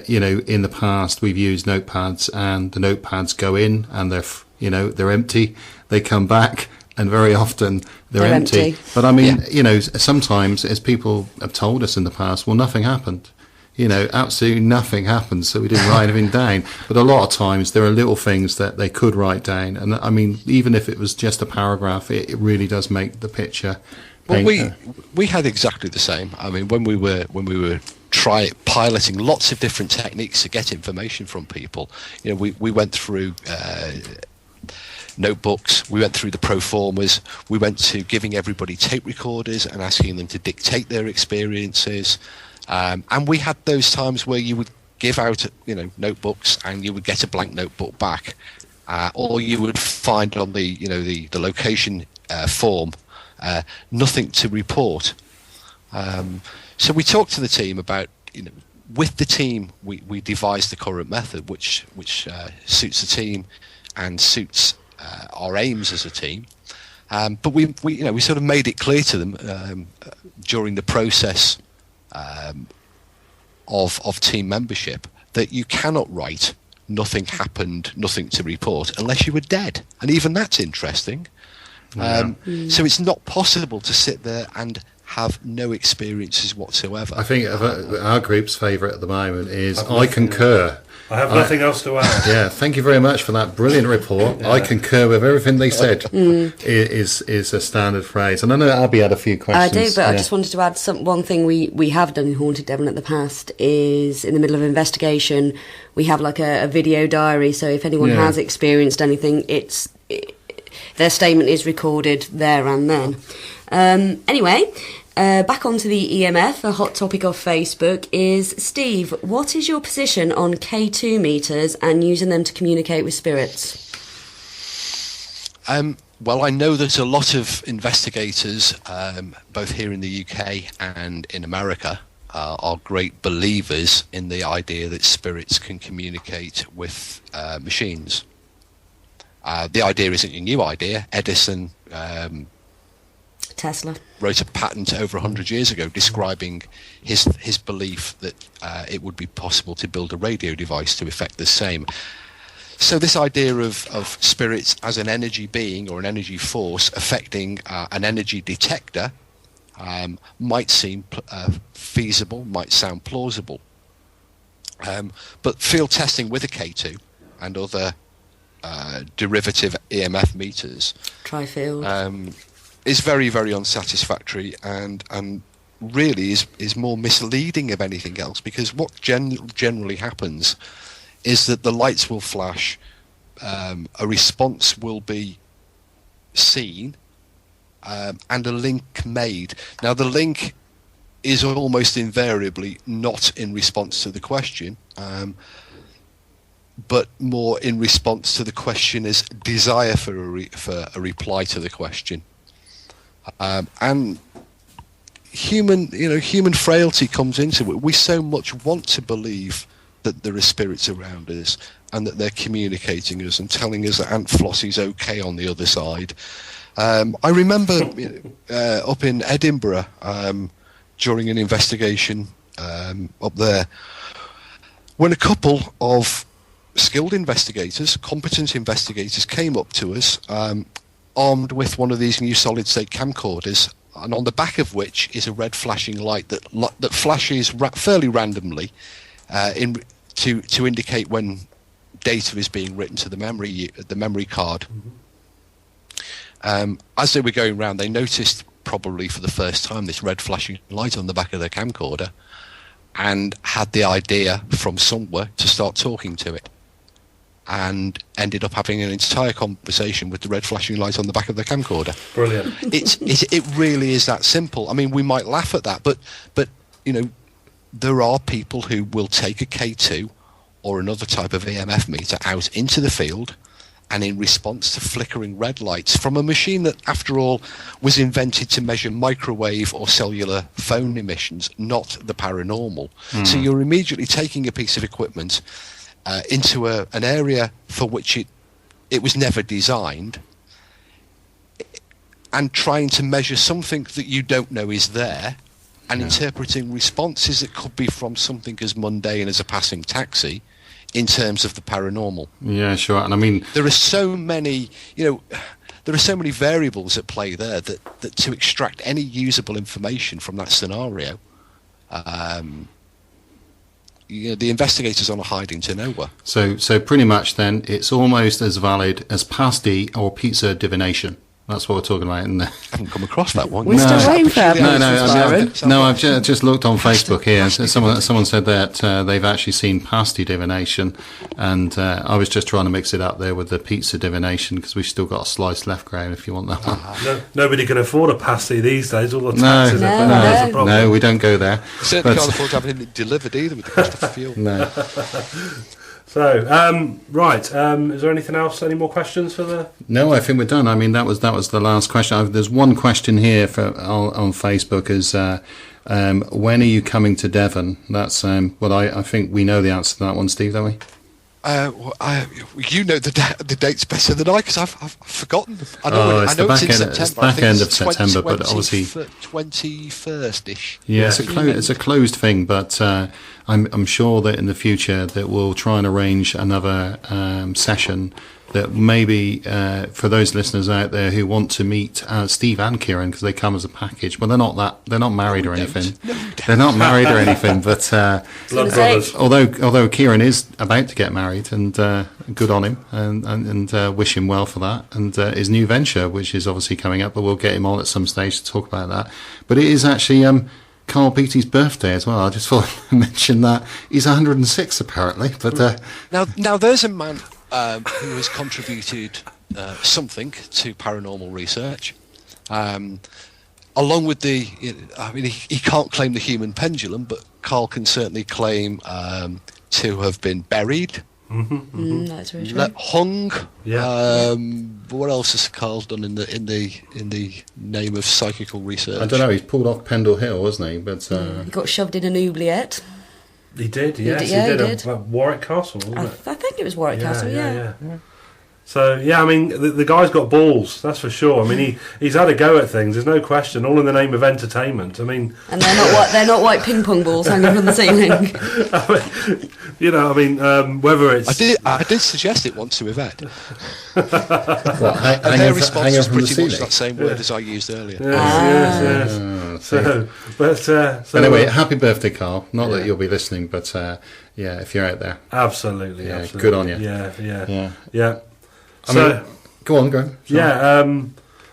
you know, in the past we've used notepads, and the notepads go in and they're empty. They come back and very often they're empty. But I mean, you know, sometimes, as people have told us in the past, well, nothing happened. You know, absolutely nothing happened, so we didn't write anything down. But a lot of times there are little things that they could write down. And I mean, even if it was just a paragraph, it really does make the picture. Well, we had exactly the same. I mean, when we were piloting lots of different techniques to get information from people, you know, we went through notebooks, we went through the proformas, we went to giving everybody tape recorders and asking them to dictate their experiences. And we had those times where you would give out, you know, notebooks and you would get a blank notebook back, or you would find on the, you know, the location form nothing to report. So we talked to the team about, you know, with the team we devised the current method, which suits the team and suits our aims as a team. But we you know, we sort of made it clear to them during the process of team membership that you cannot write "nothing happened, nothing to report" unless you were dead, and even that's interesting. So it's not possible to sit there and have no experiences whatsoever. I think our group's favourite at the moment is I concur. I have nothing else to add. Yeah, thank you very much for that brilliant report. I concur with everything they said. Is a standard phrase. And I know Abbie had a few questions. I do, but I just wanted to add one thing we have done in Haunted Devon at the past is in the middle of investigation, we have like a video diary. So if anyone has experienced anything, their statement is recorded there and then. Anyway, back onto the EMF, a hot topic of Facebook is, Steve, what is your position on K2 meters and using them to communicate with spirits? Well, I know that a lot of investigators, both here in the UK and in America, are great believers in the idea that spirits can communicate with machines. The idea isn't a new idea. Edison Tesla wrote a patent over 100 years ago describing his belief that it would be possible to build a radio device to effect the same. So this idea of spirits as an energy being or an energy force affecting an energy detector might seem feasible, might sound plausible. But field testing with a K2 and other derivative EMF meters Tri-field is very, very unsatisfactory and really is more misleading of anything else, because what generally happens is that the lights will flash, a response will be seen, and a link made. Now the link is almost invariably not in response to the question, but more in response to the questioner's desire for a reply to the question. And human frailty comes into it. We so much want to believe that there are spirits around us and that they're communicating us and telling us that Aunt Flossie's okay on the other side. I remember up in Edinburgh during an investigation up there, when a couple of skilled investigators, competent investigators, came up to us armed with one of these new solid-state camcorders, and on the back of which is a red flashing light that flashes fairly randomly to indicate when data is being written to the memory card. As they were going round, they noticed, probably for the first time, this red flashing light on the back of their camcorder, and had the idea from somewhere to start talking to it, and ended up having an entire conversation with the red flashing light on the back of the camcorder. Brilliant. It really is that simple. I mean, we might laugh at that, but you know, there are people who will take a K2 or another type of EMF meter out into the field, and in response to flickering red lights from a machine that, after all, was invented to measure microwave or cellular phone emissions, not the paranormal. So you're immediately taking a piece of equipment into an area for which it was never designed, and trying to measure something that you don't know is there, and interpreting responses that could be from something as mundane as a passing taxi in terms of the paranormal. Yeah, sure. And I mean, there are so many, there are so many variables at play there that to extract any usable information from that scenario, the investigators are hiding to nowhere. So pretty much then, it's almost as valid as pasty or pizza divination. That's what we're talking about, isn't it? I haven't come across that one. We're still waiting for our I've just looked on Facebook here. Someone said that they've actually seen pasty divination, and I was just trying to mix it up there with the pizza divination, because we've still got a slice left, Graham, if you want that one. Nobody can afford a pasty these days. All the taxes are no. that's a problem. No, we don't go there. Certainly can't afford to have it delivered either with the cost of fuel. No. So, right, is there anything else? Any more questions for the... No, I think we're done. I mean, that was the last question. There's one question here on Facebook is, when are you coming to Devon? That's I think we know the answer to that one, Steve, don't we? You know the dates better than I, because I've forgotten them. I know it's it's back end of September, but obviously 21st-ish. Yeah, it's a closed thing, but I'm sure that in the future that we'll try and arrange another session that maybe for those listeners out there who want to meet Steve and Ciarán, because they come as a package. Well, they're not married or anything. They're not married or anything, but although Ciarán is about to get married, and good on him, and wish him well for that, and his new venture, which is obviously coming up, but we'll get him on at some stage to talk about that. But it is actually Carl Beatty's birthday as well. I just thought I'd mention that. He's 106 apparently, but now there's a man who has contributed something to paranormal research, along with he can't claim the human pendulum, but Carl can certainly claim to have been buried, that's very true. hung. Yeah. What else has Carl done in the name of psychical research? I don't know. He's pulled off Pendle Hill, wasn't he? But He got shoved in an oubliette. He did, yes. He did. Warwick Castle, wasn't it? I think it was Warwick Castle, yeah. So, I mean, the guy's got balls, that's for sure. I mean, he's had a go at things, there's no question, all in the name of entertainment. I mean... And they're not white ping pong balls hanging from the ceiling. Whether it's... I did suggest it once to Yvette. Well, and their response was pretty much that same word as I used earlier. Yes. So anyway, happy birthday, Carl. Not that you'll be listening, but if you're out there. Absolutely. Good on you. Yeah. Go on, go.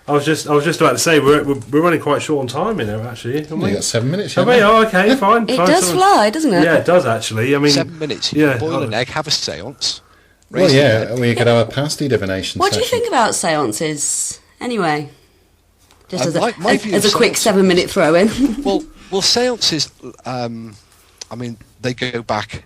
I was just about to say we're running quite short on time here, actually. We got 7 minutes. Have we? Oh, okay, fine. It does fly, doesn't it? Yeah, it does actually. I mean, 7 minutes. You can boil an egg, have a séance. We could have a pasty divination. What do you think about séances, anyway? Just as a quick 7-minute throw in. well, séances. I mean, they go back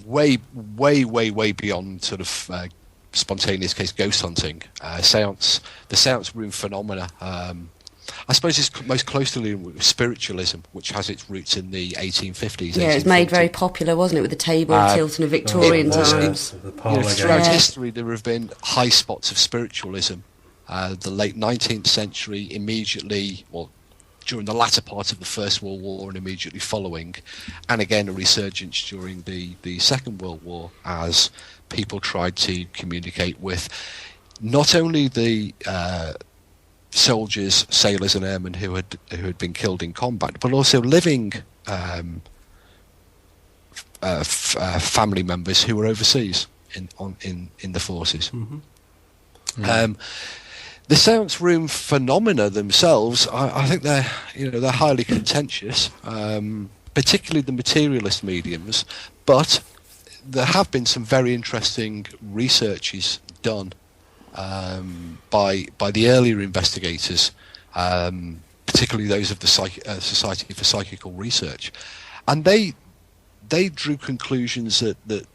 way beyond sort of spontaneous case ghost hunting. The séance room phenomena. I suppose it's most closely linked with spiritualism, which has its roots in the 1850s. Yeah, it was made very popular, wasn't it, with the table tilt in the Victorian times. Throughout history, there have been high spots of spiritualism. The late 19th century, during the latter part of the First World War and immediately following, and again a resurgence during the Second World War, as people tried to communicate with not only the soldiers, sailors and airmen who had been killed in combat, but also living family members who were overseas in the forces. The séance room phenomena themselves, I think they're highly contentious. particularly the materialist mediums, but there have been some very interesting researches done by the earlier investigators, particularly those of the Society for Psychical Research, and they drew conclusions that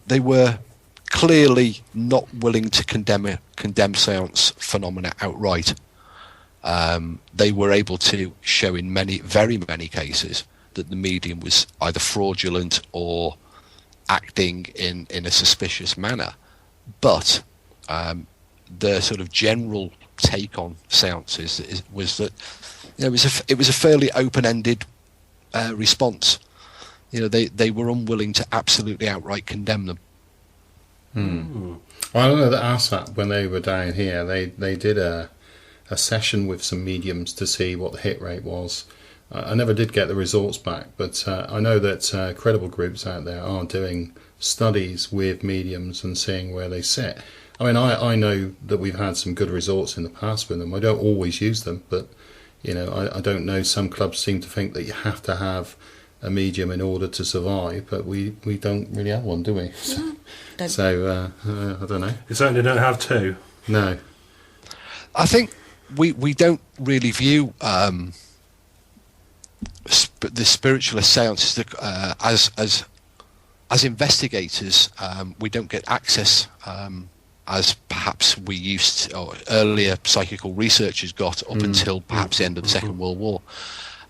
they were clearly not willing to condemn seance phenomena outright. They were able to show in very many cases that the medium was either fraudulent or acting in a suspicious manner. But the sort of general take on seances was that it was a fairly open-ended response. They were unwilling to absolutely outright condemn them. Well, I don't know that ASAP, when they were down here, they did a session with some mediums to see what the hit rate was. I never did get the results back, but I know that credible groups out there are doing studies with mediums and seeing where they sit. I mean, I know that we've had some good results in the past with them. I don't always use them, but I don't know. Some clubs seem to think that you have to have a medium in order to survive, but we don't really have one, do we? So I don't know. You certainly don't have two. No. I think we don't really view the spiritualist seances as investigators. We don't get access as perhaps we used to, or earlier psychical researchers got up until perhaps the end of the Second World War.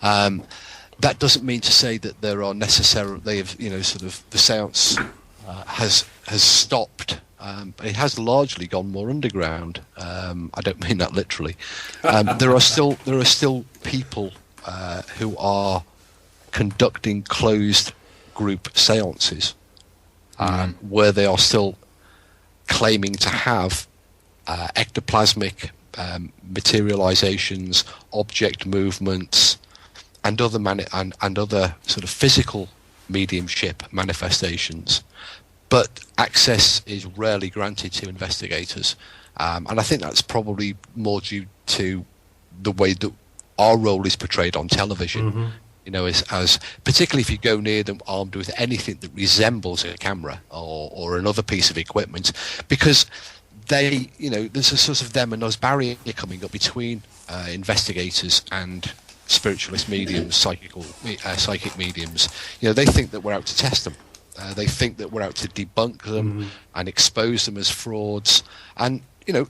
That doesn't mean to say that there are necessarily, sort of the seance has stopped. But it has largely gone more underground. I don't mean that literally. There are still people who are conducting closed group seances where they are still claiming to have ectoplasmic materializations, object movements, and other sort of physical mediumship manifestations. But access is rarely granted to investigators, and I think that's probably more due to the way that our role is portrayed on television. As particularly if you go near them armed with anything that resembles a camera or another piece of equipment, because there's a sort of them and us barrier coming up between investigators and spiritualist mediums, psychic mediums. They think that we're out to test them. They think that we're out to debunk them and expose them as frauds. And,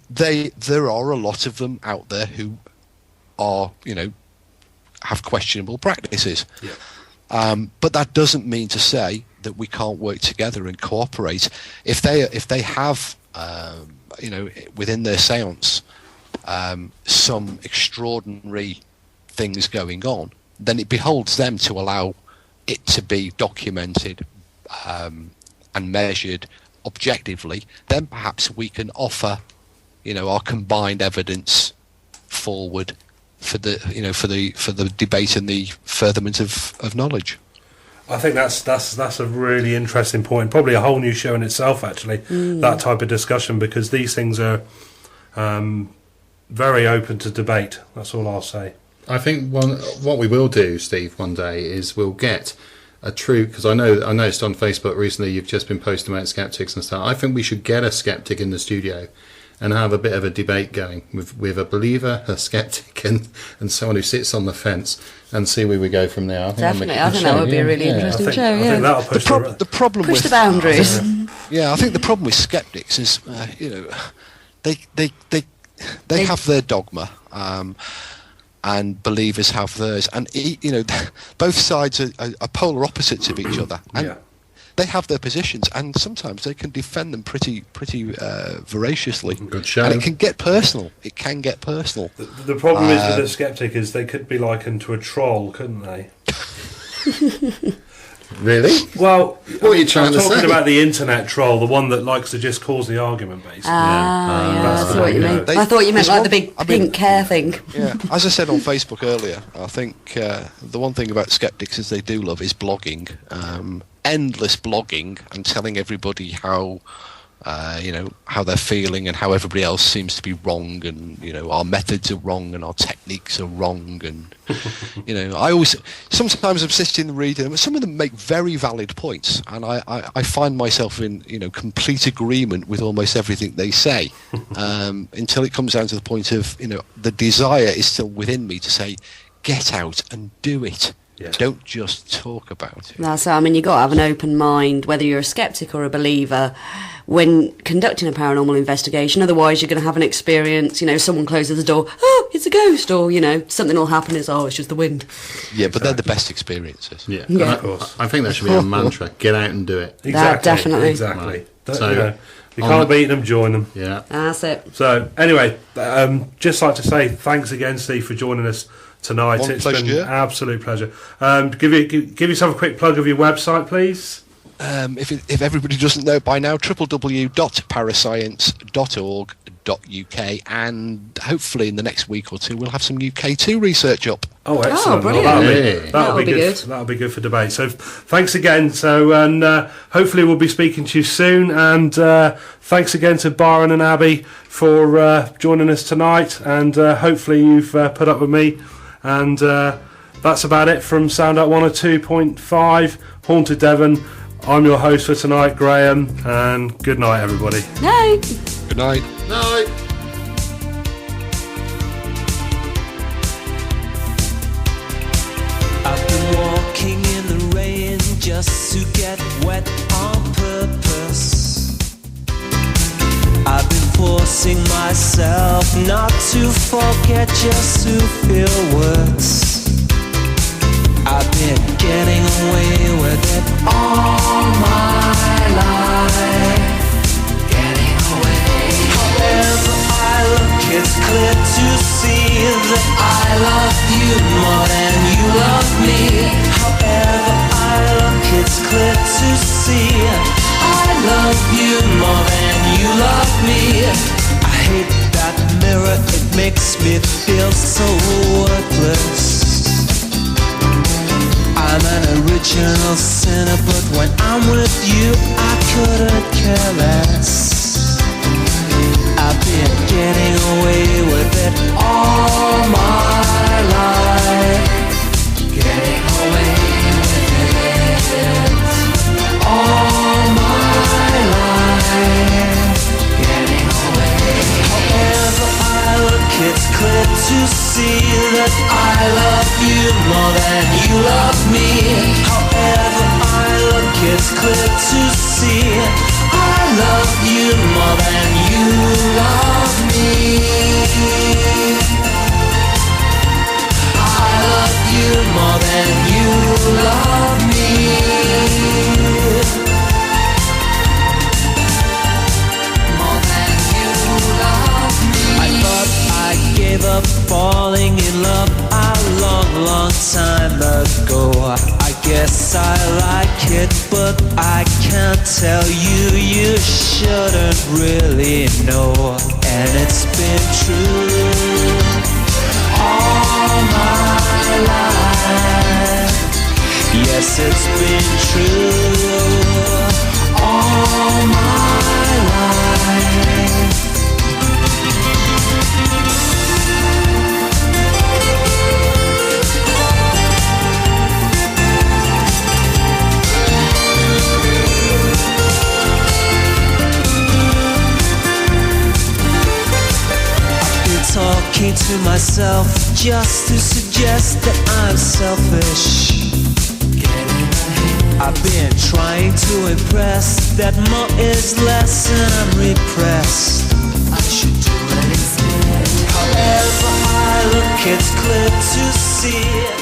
there are a lot of them out there who are, have questionable practices. Yeah. But that doesn't mean to say that we can't work together and cooperate. If they have, within their seance, some extraordinary things going on, then it beholds them to allow it to be documented and measured objectively. Then perhaps we can offer, our combined evidence forward for the debate and the furtherment of knowledge. I think that's a really interesting point. Probably a whole new show in itself, actually. That type of discussion, because these things are very open to debate. That's all I'll say. I think what we will do, Steve, one day is we'll get a true, because I noticed on Facebook recently you've just been posting about skeptics and stuff. I think we should get a skeptic in the studio and have a bit of a debate going with a believer, a skeptic, and someone who sits on the fence, and see where we go from there. Definitely, I think that would be a really interesting show. I think that'll push the problem push with the boundaries. I think the problem with skeptics is, they have their dogma. And believers have theirs, and both sides are polar opposites of each other, and they have their positions, and sometimes they can defend them pretty voraciously. Good show. And it can get personal. The problem is with a skeptic is they could be likened to a troll, couldn't they? Really? Well, what are you trying to say? I'm talking about the internet troll, the one that likes to just cause the argument, basically. That's what you mean. I thought you meant like the big pink hair thing. Yeah, as I said on Facebook earlier, I think the one thing about skeptics is they do love is blogging, endless blogging, and telling everybody how how they're feeling and how everybody else seems to be wrong, and our methods are wrong and our techniques are wrong, and sometimes I'm sitting and reading them, and some of them make very valid points, and I find myself in complete agreement with almost everything they say, until it comes down to the point of the desire is still within me to say, get out and do it. Yeah. Don't just talk about it. That's it. I mean, you've got to have an open mind, whether you're a skeptic or a believer, when conducting a paranormal investigation. Otherwise, you're going to have an experience, someone closes the door, oh, it's a ghost, or, something will happen, it's just the wind. Yeah, but they're the best experiences. Yeah, yeah. Of course. I think that should be a mantra. Get out and do it. Exactly. Definitely. Exactly. Right. So, you can't beat them, join them. Yeah. That's it. So, anyway, just like to say thanks again, Steve, for joining us tonight. It's been an absolute pleasure. Give yourself a quick plug of your website, please. If everybody doesn't know by now, www.Para.science.org.uk, and hopefully in the next week or two we'll have some UK2 research up. Oh, excellent! Brilliant. That'll be good. That'll be good for debate. So, thanks again. So, and hopefully we'll be speaking to you soon. And thanks again to Byron and Abbie for joining us tonight. And hopefully you've put up with me. And that's about it from Soundart 102.5, Haunted Devon. I'm your host for tonight, Graham, and good night, everybody. Night. Good night. Night. I've been walking in the rain just to get wet on purpose. I've been forcing myself not to forget, just to feel worse. I've been getting away with it all my life. Getting away. However I look, it's clear to see that I love you more than you love me. However I look, it's clear to see I love you more than you love me. I hate that mirror, it makes me feel so worthless. I'm an original sinner, but when I'm with you, I couldn't care less. I've been getting away with it all my life. Getting away with it all my life. Getting away. However I look, it's clear to see that I love you more than you love me. However I look, it's clear to see I love you more than you love me. I love you more than you love me. More than you love me. I thought I gave up falling in love a long, long time ago. I guess I like it, but I can't tell you. You shouldn't really know. And it's been true all my life. Yes, it's been true all my life. Talking to myself just to suggest that I'm selfish. I've been trying to impress that more is less and I'm repressed. I should do it instead. However I look, it's clear to see